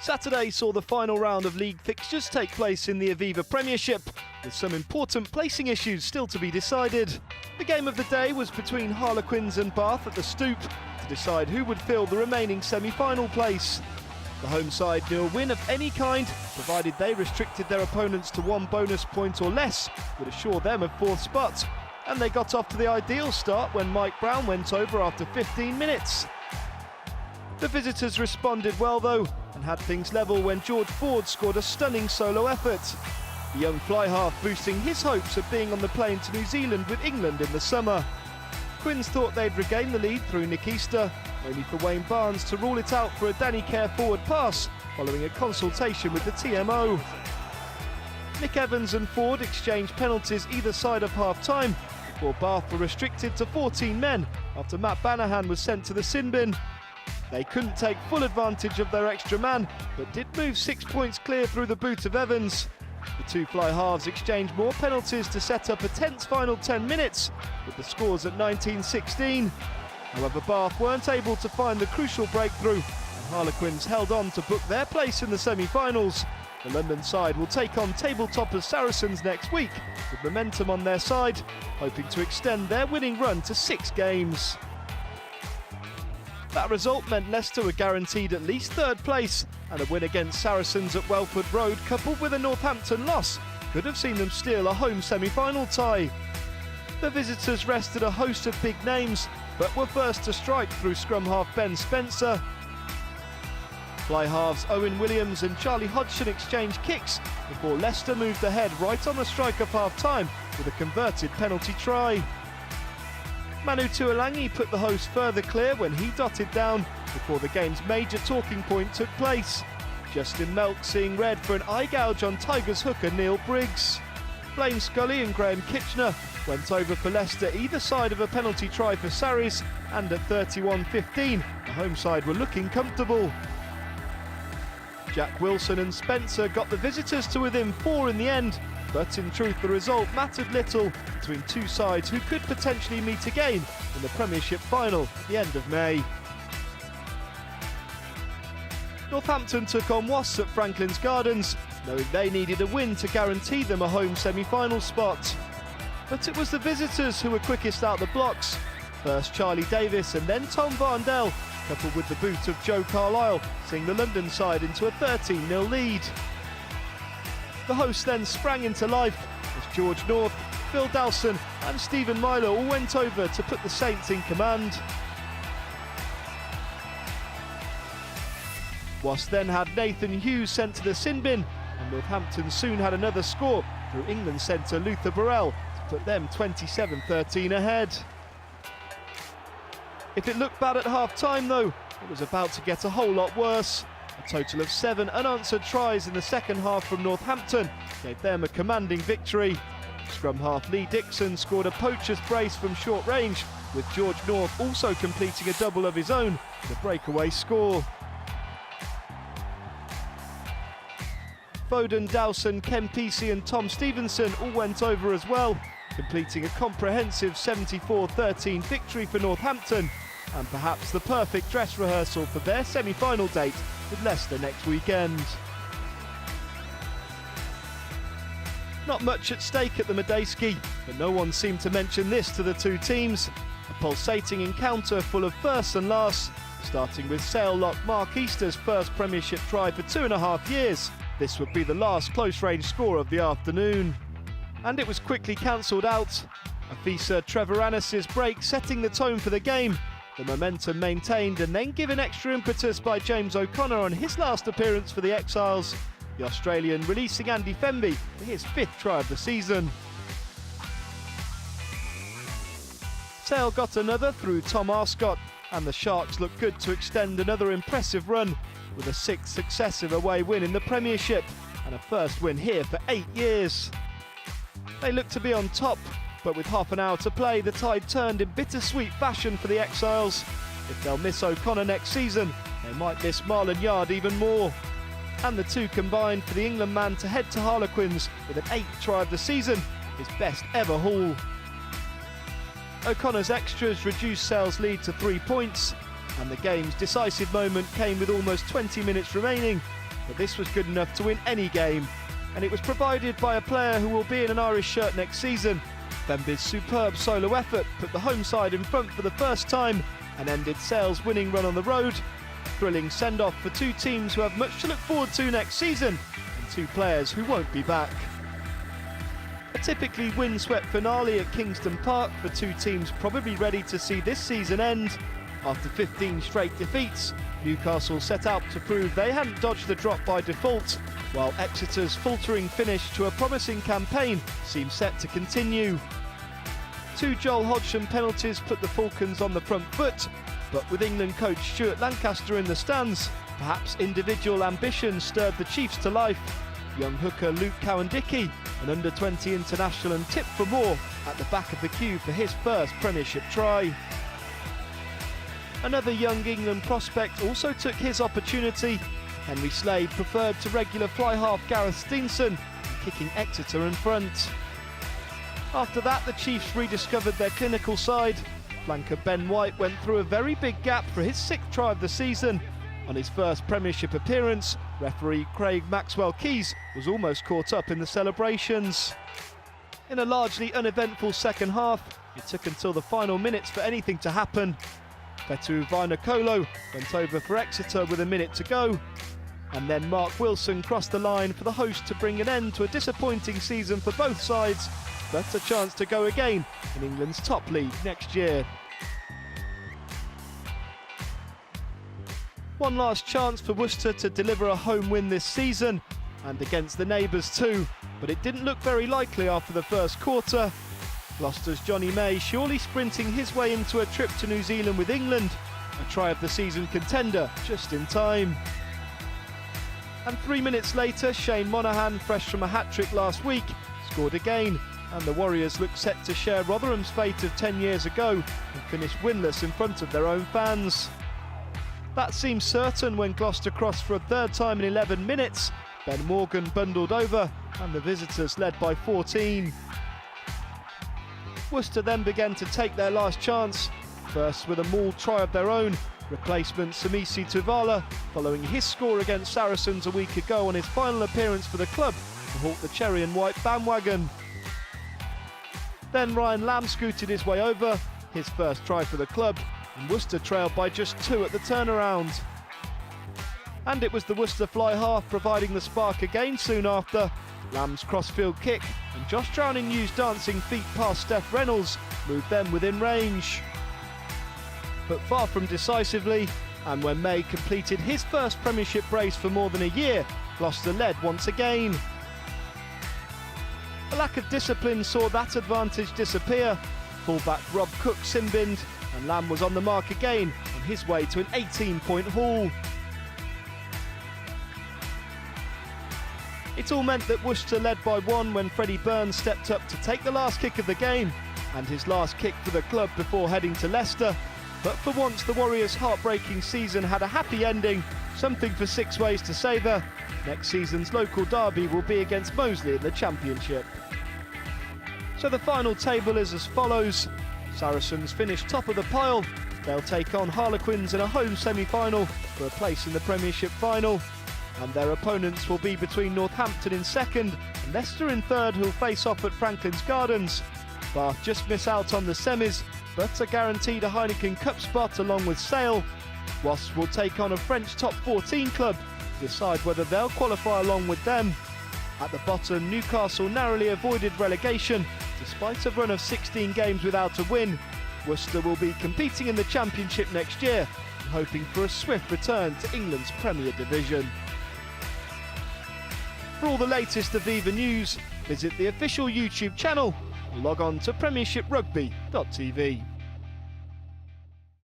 Saturday saw the final round of league fixtures take place in the Aviva Premiership, with some important placing issues still to be decided. The game of the day was between Harlequins and Bath at the Stoop to decide who would fill the remaining semi-final place. The home side knew a win of any kind, provided they restricted their opponents to 1 bonus point or less, would assure them a 4th spot. And they got off to the ideal start when Mike Brown went over after 15 minutes. The visitors responded well though, and had things level when George Ford scored a stunning solo effort. The young fly-half boosting his hopes of being on the plane to New Zealand with England in the summer. Quins thought they'd regain the lead through Newcastle, only for Wayne Barnes to rule it out for a Danny Kerr forward pass, following a consultation with the TMO. Nick Evans and Ford exchanged penalties either side of half-time, before Bath were restricted to 14 men after Matt Banahan was sent to the sin bin. They couldn't take full advantage of their extra man, but did move 6 points clear through the boot of Evans. The two fly halves exchanged more penalties to set up a tense final 10 minutes, with the scores at 19-16. However, Bath weren't able to find the crucial breakthrough, and Harlequins held on to book their place in the semi-finals. The London side will take on table toppers Saracens next week, with momentum on their side, hoping to extend their winning run to 6 games. That result meant Leicester were guaranteed at least 3rd place, and a win against Saracens at Welford Road coupled with a Northampton loss could have seen them steal a home semi-final tie. The visitors rested a host of big names, but were first to strike through scrum half Ben Spencer. Fly halves Owen Williams and Charlie Hodgson exchanged kicks before Leicester moved ahead right on the strike of half-time with a converted penalty try. Manu Tuolangi put the host further clear when he dotted down before the game's major talking point took place. Justin Melk seeing red for an eye gouge on Tigers hooker Neil Briggs. Blaine Scully and Graham Kitchener went over for Leicester either side of a penalty try for Sarries, and at 31-15 the home side were looking comfortable. Jack Wilson and Spencer got the visitors to within 4 in the end, but in truth the result mattered little between two sides who could potentially meet again in the Premiership final at the end of May. Northampton took on Worcester at Franklin's Gardens, knowing they needed a win to guarantee them a home semi-final spot. But it was the visitors who were quickest out the blocks. First Charlie Davis and then Tom Varndell, coupled with the boot of Joe Carlisle, seeing the London side into a 13-0 lead. The hosts then sprang into life as George North, Phil Dowson and Stephen Myler all went over to put the Saints in command. Wasp then had Nathan Hughes sent to the sin bin, and Northampton soon had another score through England centre Luther Burrell to put them 27-13 ahead. If it looked bad at half-time though, it was about to get a whole lot worse. A total of 7 unanswered tries in the second half from Northampton gave them a commanding victory. Scrum half Lee Dixon scored a poacher's brace from short range, with George North also completing a double of his own with a breakaway score. Foden, Dowson, Ken Pesey and Tom Stevenson all went over as well, completing a comprehensive 74-13 victory for Northampton, and perhaps the perfect dress rehearsal for their semi-final date with Leicester next weekend. Not much at stake at the Madejski, but no one seemed to mention this to the two teams. A pulsating encounter full of firsts and lasts, starting with Sale lock Mark Easter's first Premiership try for 2.5 years. This would be the last close-range score of the afternoon. And it was quickly cancelled out. Afisa Trevor Annis's break setting the tone for the game. The momentum maintained and then given extra impetus by James O'Connor on his last appearance for the Exiles. The Australian releasing Andy Fenby for his 5th try of the season. Sale got another through Tom Arscott, and the Sharks look good to extend another impressive run with a 6th successive away win in the Premiership and a first win here for 8 years. They look to be on top, but with half an hour to play, the tide turned in bittersweet fashion for the Exiles. If they'll miss O'Connor next season, they might miss Marlon Yard even more. And the two combined for the England man to head to Harlequins with an 8th try of the season, his best ever haul. O'Connor's extras reduced Sale's lead to 3 points, and the game's decisive moment came with almost 20 minutes remaining, but this was good enough to win any game, and it was provided by a player who will be in an Irish shirt next season. Bemby's superb solo effort put the home side in front for the first time and ended Sale's winning run on the road. Thrilling send-off for two teams who have much to look forward to next season, and two players who won't be back. A typically windswept finale at Kingston Park for two teams probably ready to see this season end. After 15 straight defeats, Newcastle set out to prove they hadn't dodged the drop by default, while Exeter's faltering finish to a promising campaign seems set to continue. Two Joel Hodgson penalties put the Falcons on the front foot, but with England coach Stuart Lancaster in the stands, perhaps individual ambition stirred the Chiefs to life. Young hooker Luke Cowan-Dickey, an under-20 international and tipped for more, at the back of the queue for his first Premiership try. Another young England prospect also took his opportunity. Henry Slade preferred to regular fly half Gareth Steenson, kicking Exeter in front. After that, the Chiefs rediscovered their clinical side. Flanker Ben White went through a very big gap for his 6th try of the season. On his first Premiership appearance, referee Craig Maxwell-Keys was almost caught up in the celebrations. In a largely uneventful second half, it took until the final minutes for anything to happen. Fetu Vainikolo went over for Exeter with a minute to go, and then Mark Wilson crossed the line for the host to bring an end to a disappointing season for both sides, but a chance to go again in England's top league next year. One last chance for Worcester to deliver a home win this season, and against the neighbours too, but it didn't look very likely after the first quarter. Gloucester's Johnny May surely sprinting his way into a trip to New Zealand with England, a try of the season contender just in time. And 3 minutes later, Shane Monaghan, fresh from a hat-trick last week, scored again, and the Warriors look set to share Rotherham's fate of 10 years ago and finish winless in front of their own fans. That seemed certain when Gloucester crossed for a third time in 11 minutes. Ben Morgan bundled over, and the visitors led by 14. Worcester then began to take their last chance, first with a mauled try of their own. Replacement Samisi Tuvala, following his score against Saracens a week ago on his final appearance for the club, to halt the cherry and white bandwagon. Then Ryan Lamb scooted his way over, his first try for the club, and Worcester trailed by just 2 at the turnaround. And it was the Worcester fly half providing the spark again soon after. Lamb's crossfield kick and Josh Drowning-New's dancing feet past Steph Reynolds moved them within range. But far from decisively, and when May completed his first Premiership brace for more than a year, Gloucester led once again. A lack of discipline saw that advantage disappear. Fullback Rob Cook sin-binned, and Lamb was on the mark again on his way to an 18-point haul. It all meant that Worcester led by 1 when Freddie Burns stepped up to take the last kick of the game, and his last kick for the club before heading to Leicester. But for once the Warriors' heartbreaking season had a happy ending, something for 6 ways to savour. Next season's local derby will be against Moseley in the Championship. So the final table is as follows. Saracens finish top of the pile. They'll take on Harlequins in a home semi-final for a place in the Premiership final. And their opponents will be between Northampton in second and Leicester in third, who'll face off at Franklin's Gardens. Bath just miss out on the semis, but are guaranteed a Heineken Cup spot along with Sale. Wasps will take on a French top 14 club to decide whether they'll qualify along with them. At the bottom, Newcastle narrowly avoided relegation despite a run of 16 games without a win. Worcester will be competing in the Championship next year and hoping for a swift return to England's Premier Division. For all the latest Aviva news, visit the official YouTube channel or log on to premiershiprugby.tv.